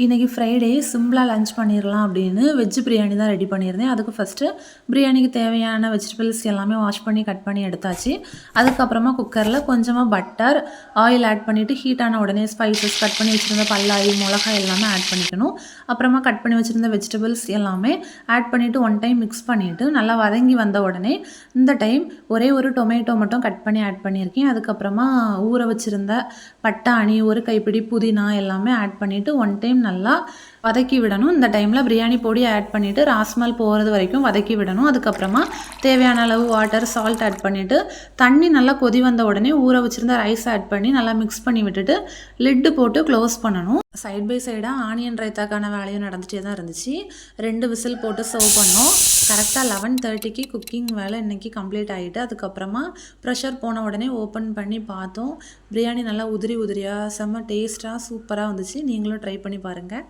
இன்றைக்கி ஃப்ரைடே சிம்பிளாக லஞ்ச் பண்ணிடலாம் அப்படின்னு வெஜ் பிரியாணி தான் ரெடி பண்ணியிருந்தேன். அதுக்கு ஃபஸ்ட்டு பிரியாணிக்கு தேவையான வெஜிடபிள்ஸ் எல்லாமே வாஷ் பண்ணி கட் பண்ணி எடுத்தாச்சு. அதுக்கப்புறமா குக்கரில் கொஞ்சமாக பட்டர், ஆயில் ஆட் பண்ணிவிட்டு ஹீட் ஆன உடனே ஸ்பைசஸ் கட் பண்ணி வச்சுருந்த பல்லாரி, மிளகாய் எல்லாமே ஆட் பண்ணிக்கணும். அப்புறமா கட் பண்ணி வச்சுருந்த வெஜிடபிள்ஸ் எல்லாமே ஆட் பண்ணிவிட்டு ஒன் டைம் மிக்ஸ் பண்ணிவிட்டு நல்லா வதங்கி வந்த உடனே இந்த டைம் ஒரே ஒரு டொமேட்டோ மட்டும் கட் பண்ணி ஆட் பண்ணியிருக்கேன். அதுக்கப்புறமா ஊற வச்சுருந்த பட்டாணி, ஒரு கைப்பிடி புதினா எல்லாமே ஆட் பண்ணிவிட்டு ஒன் டைம் நல்லா வதக்கி விடணும். இந்த டைமில் பிரியாணி பொடி ஆட் பண்ணிவிட்டு ராஸ்மல் போகிறது வரைக்கும் வதக்கி விடணும். அதுக்கப்புறமா தேவையான அளவு வாட்டர், சால்ட் ஆட் பண்ணிவிட்டு தண்ணி நல்லா கொதி வந்த உடனே ஊற வச்சுருந்த ரைஸ் ஆட் பண்ணி நல்லா மிக்ஸ் பண்ணி விட்டுட்டு லிட்டு போட்டு க்ளோஸ் பண்ணணும். சைட் பை சைடாக ஆனியன் ரைத்தாக்கான வேலையும் நடந்துகிட்டே தான் இருந்துச்சு. 2 விசில் போட்டு சர்வ் பண்ணோம். கரெக்டாக 11:30க்கு குக்கிங் வேலை இன்றைக்கி கம்ப்ளீட் ஆகிட்டு அதுக்கப்புறமா ப்ரெஷர் போன உடனே ஓப்பன் பண்ணி பார்த்தோம். பிரியாணி நல்லா உதிரி உதிரியாக செம்ம டேஸ்ட்டாக சூப்பராக வந்துச்சு. நீங்களும் ட்ரை பண்ணி பாருங்கள்.